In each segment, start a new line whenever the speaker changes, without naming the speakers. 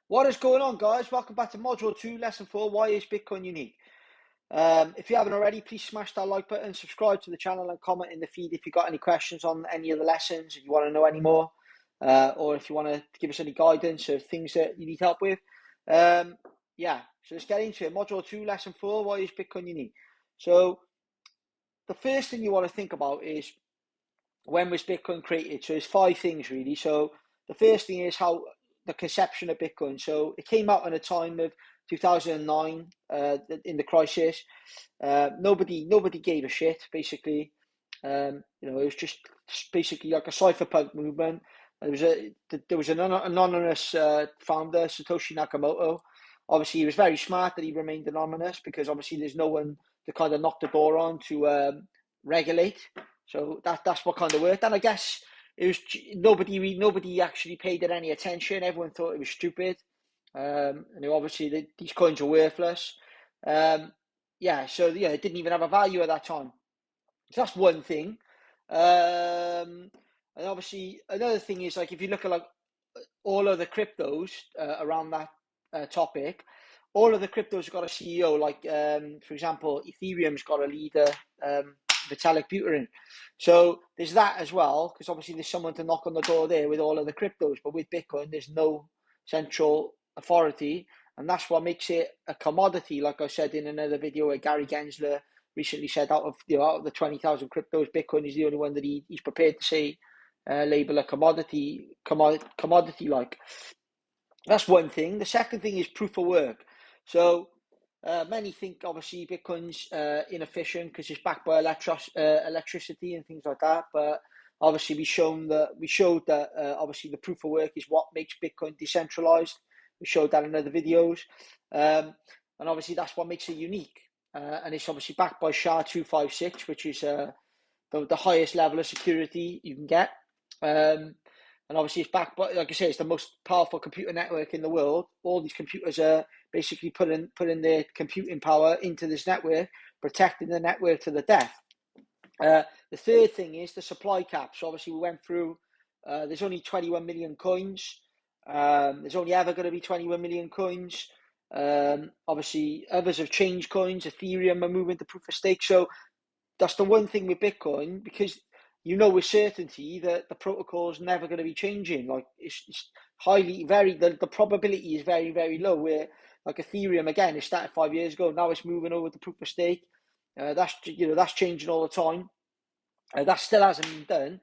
What is going on, guys? Welcome back to Module 2, Lesson 4, Why is Bitcoin Unique? If you haven't already, please smash that like button, subscribe to the channel and comment in the feed if you've got any questions on any of the lessons, if you want to know any more, or if you want to give us any guidance or things that you need help with. So let's get into it. Module 2, Lesson 4, Why is Bitcoin Unique? So the first thing you want to think about is, when was Bitcoin created? So there's 5 things really. So the first thing is how the conception of Bitcoin. So it came out in a time of 2009, in the crisis. Nobody gave a shit, basically. It was just basically like a cypherpunk movement. There was an anonymous founder, Satoshi Nakamoto. Obviously, he was very smart that he remained anonymous, because obviously there's no one to kind of knock the door on to regulate. So that's what kind of worked. And I guess it was nobody actually paid it any attention. Everyone thought it was stupid. And obviously these coins are worthless. So it didn't even have a value at that time. So that's one thing. And obviously another thing is, like, if you look at like all of the cryptos around that topic, all of the cryptos have got a CEO. Like, for example, Ethereum's got a leader, Vitalik Buterin. So there's that as well, because obviously there's someone to knock on the door there with all of the cryptos. But with Bitcoin, there's no central authority, and that's what makes it a commodity. Like I said in another video where Gary Gensler recently said, out of the 20,000 cryptos, Bitcoin is the only one that he's prepared to say label a commodity like. That's one thing. The second thing is proof of work. So many think obviously Bitcoin's inefficient because it's backed by electricity and things like that. But obviously we showed that obviously the proof of work is what makes Bitcoin decentralized. We showed that in other videos, and obviously that's what makes it unique. And it's obviously backed by SHA-256, which is the highest level of security you can get. And obviously it's backed by, like I say, it's the most powerful computer network in the world. All these computers are basically putting their computing power into this network, protecting the network to the death. The third thing is the supply cap. So obviously we went through, there's only 21 million coins. There's only ever going to be 21 million coins. Obviously others have changed coins. Ethereum are moving to proof of stake. So that's the one thing with Bitcoin, because with certainty that the protocol is never going to be changing. Like it's the probability is very, very low. Where like Ethereum, again, it started 5 years ago. Now it's moving over to proof of stake. That's changing all the time. That still hasn't been done.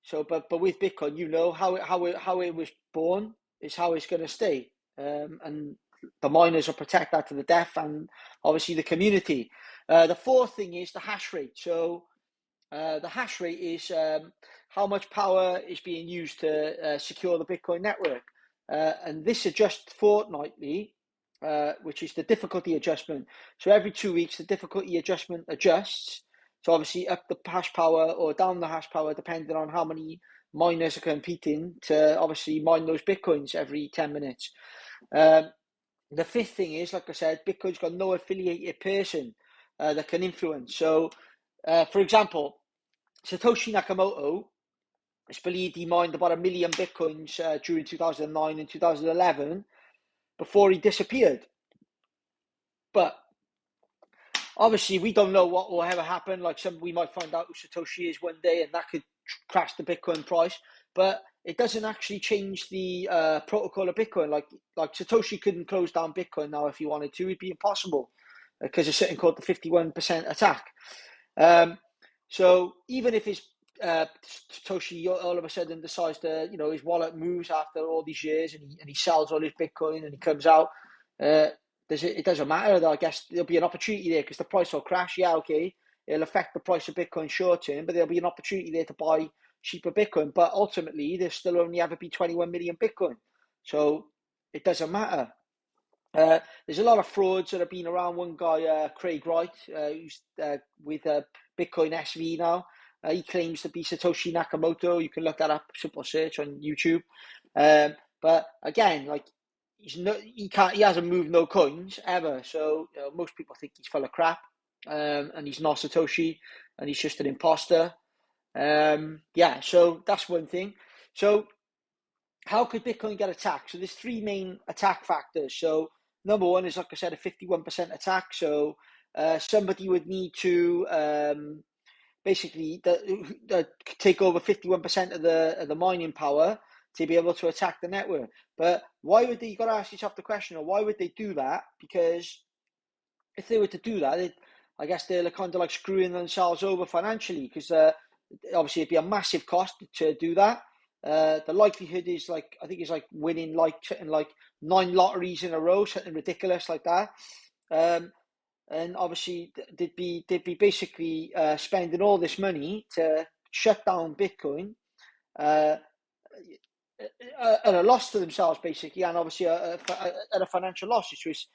So, but with Bitcoin, how it was born is how it's going to stay. And the miners will protect that to the death, and obviously the community. The fourth thing is the hash rate. So the hash rate is how much power is being used to secure the Bitcoin network. And this adjusts fortnightly, which is the difficulty adjustment. So every 2 weeks, the difficulty adjustment adjusts. So obviously up the hash power or down the hash power, depending on how many miners are competing to obviously mine those Bitcoins every 10 minutes. The fifth thing is, like I said, Bitcoin's got no affiliated person that can influence. So, for example, Satoshi Nakamoto, it's believed he mined about 1 million Bitcoins during 2009 and 2011 before he disappeared. But obviously, we don't know what will ever happen. Like, we might find out who Satoshi is one day, and that could crash the Bitcoin price. But it doesn't actually change the protocol of Bitcoin. Like Satoshi couldn't close down Bitcoin now if he wanted to. It'd be impossible because there's something called the 51% attack. So even if Satoshi all of a sudden decides to, his wallet moves after all these years, and he sells all his Bitcoin and he comes out, it doesn't matter. I guess there'll be an opportunity there because the price will crash. Yeah, okay, it'll affect the price of Bitcoin short term, but there'll be an opportunity there to buy cheaper Bitcoin. But ultimately, there'll still only ever be 21 million Bitcoin, so it doesn't matter. There's a lot of frauds that have been around. One guy, Craig Wright, who's with Bitcoin SV now, he claims to be Satoshi Nakamoto. You can look that up, simple search on YouTube. But again, like, he hasn't moved no coins ever. So most people think he's full of crap, and he's not Satoshi, and he's just an imposter. So that's one thing. So how could Bitcoin get attacked? So there's three main attack factors. So number one is, like I said, a 51% attack. So somebody would need to basically take over 51% of the mining power to be able to attack the network. But why would they? You got to ask yourself the question, or why would they do that? Because if they were to do that, I guess they're kind of like screwing themselves over financially, because obviously it'd be a massive cost to do that. The likelihood is like, I think it's like winning like 9 lotteries in a row, something ridiculous like that. And obviously they'd be basically spending all this money to shut down Bitcoin uh, at a loss to themselves, basically, and obviously at a financial loss, which was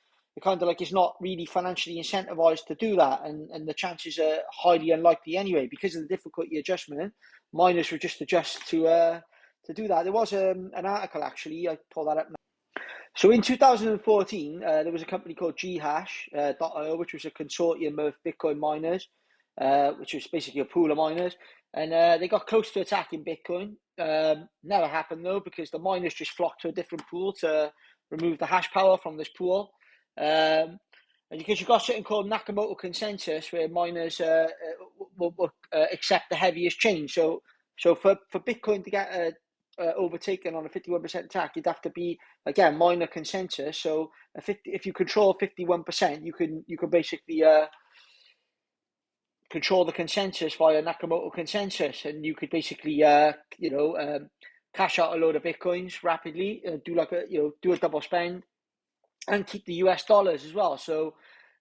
kind of like it's not really financially incentivized to do that, and the chances are highly unlikely anyway because of the difficulty adjustment. Miners would just adjust to do that. There was an article, actually, I pulled that up now. So in 2014, there was a company called Ghash.io, which was a consortium of Bitcoin miners, which was basically a pool of miners, and they got close to attacking Bitcoin. Never happened though, because the miners just flocked to a different pool to remove the hash power from this pool. And because you've got something called Nakamoto consensus, where miners will accept the heaviest change. So for Bitcoin to get overtaken on a 51% attack, you'd have to be, again, miner consensus. So if you control 51%, you can basically control the consensus via Nakamoto consensus, and you could basically cash out a load of Bitcoins rapidly, do a double spend, and keep the US dollars as well. So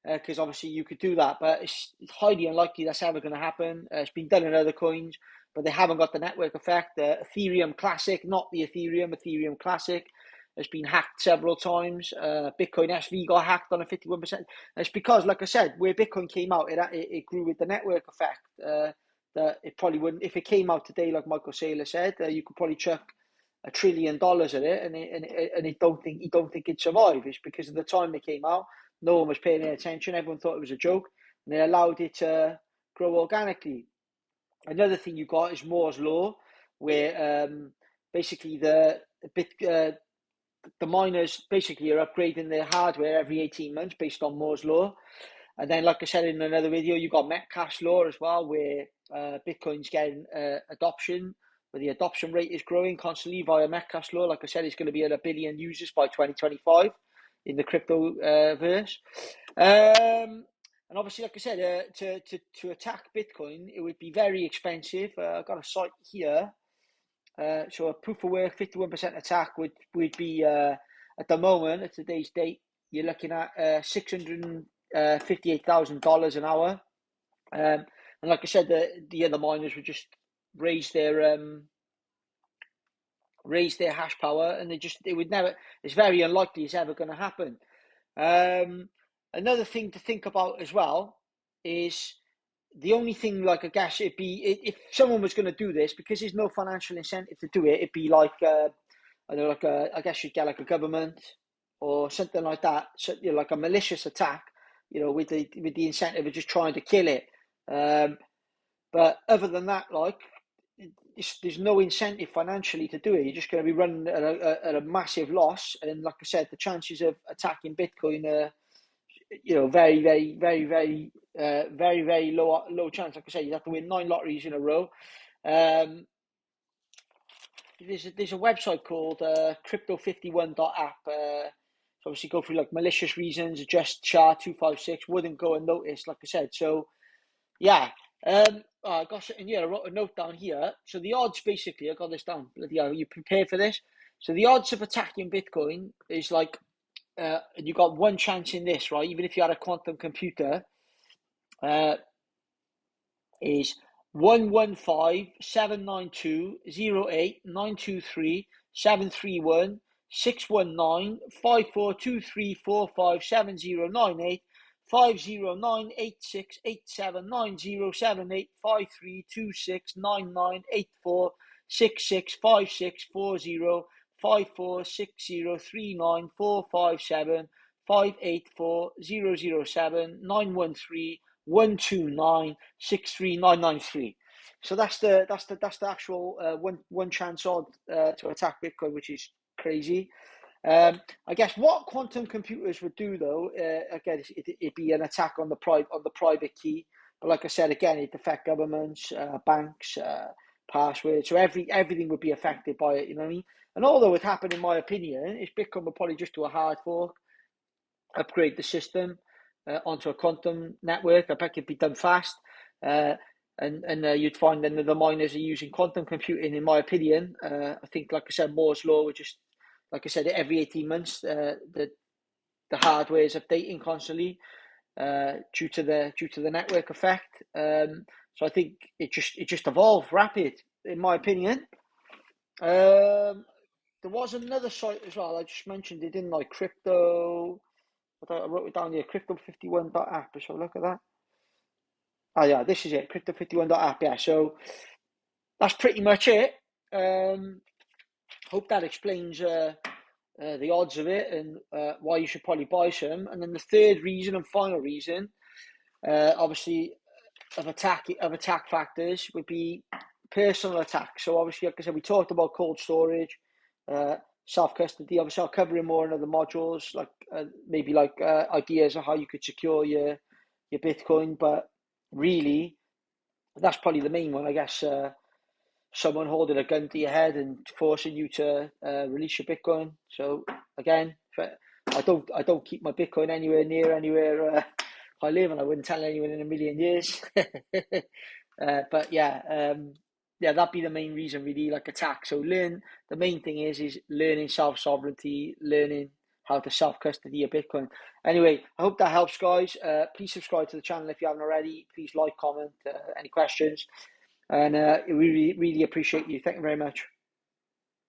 because obviously you could do that, but it's highly unlikely that's ever going to happen. It's been done in other coins, but they haven't got the network effect. Ethereum Classic, not the Ethereum Classic, has been hacked several times. Bitcoin SV got hacked on a 51%. And it's because, like I said, where Bitcoin came out, it grew with the network effect. That it probably wouldn't, if it came out today, like Michael Saylor said, you could probably chuck $1 trillion at it, and he don't think it'd survive. It's because of the time it came out. No one was paying any attention. Everyone thought it was a joke, and they allowed it to grow organically. Another thing you got is Moore's law, where basically the miners basically are upgrading their hardware every 18 months based on Moore's law. And then, like I said in another video, you got Metcalfe's law as well, where Bitcoin's getting adoption, where the adoption rate is growing constantly via Metcalfe's law. Like I said, it's going to be at 1 billion users by 2025 in the crypto verse. And obviously, like I said, to attack Bitcoin, it would be very expensive. I've got a site here. So a proof of work 51% attack would be at the moment, at today's date, you're looking at $658,000 an hour. And like I said, the other miners would just raise their hash power, and it would never. It's very unlikely it's ever going to happen. Another thing to think about as well is the only thing, like, I guess it'd be if someone was going to do this, because there's no financial incentive to do it. It'd be like I don't know, I guess you'd get like a government or something like that, so, like a malicious attack, with the incentive of just trying to kill it. But other than that, like, there's no incentive financially to do it. You're just going to be running at a massive loss, and like I said, the chances of attacking Bitcoin are, very, very, very, very, very, very low chance. Like I said, you have to win 9 lotteries in a row. There's a website called crypto51.app. So obviously go through like malicious reasons, adjust SHA-256, wouldn't go unnoticed, like I said. So yeah, I got something here. I wrote a note down here. So the odds, basically, I got this down. Bloody hell, you prepared for this? So the odds of attacking Bitcoin is like, you got one chance in this, right? Even if you had a quantum computer, is 115 792 08 923 731 542 395 709 84 66039 457 584 007 913 129 63993. So that's the actual one chance odd to attack Bitcoin, which is crazy. I guess what quantum computers would do, though, again, it'd be an attack on the private key. But like I said, again, it'd affect governments, banks, passwords. So everything would be affected by it. You know what I mean? And all that would happen, in my opinion, is Bitcoin would probably just do a hard fork, upgrade the system onto a quantum network. I bet it could be done fast. And you'd find then that the miners are using quantum computing, in my opinion. I think, like I said, Moore's law would just, like I said, every 18 months, the hardware is updating constantly due to the network effect. So I think it just evolved rapid, in my opinion. There was another site as well. I just mentioned it, didn't I? Crypto. I wrote it down here. Crypto51.app. So look at that. Oh yeah, this is it. Crypto51.app. Yeah. So that's pretty much it. Hope that explains the odds of it and why you should probably buy some. And then the third reason and final reason, obviously, of attack factors would be personal attacks. So obviously, like I said, we talked about cold storage, self-custody. Obviously, I'll cover in more in other modules, like maybe like ideas of how you could secure your Bitcoin. But really, that's probably the main one, I guess. Someone holding a gun to your head and forcing you to release your Bitcoin. So again, I don't keep my Bitcoin anywhere near anywhere I live, and I wouldn't tell anyone in a million years. But yeah, that'd be the main reason, really, like attack. So the main thing is learning self-sovereignty, learning how to self-custody your Bitcoin. Anyway, I hope that helps, guys. Please subscribe to the channel if you haven't already. Please like, comment, any questions. And we really appreciate you. Thank you very much.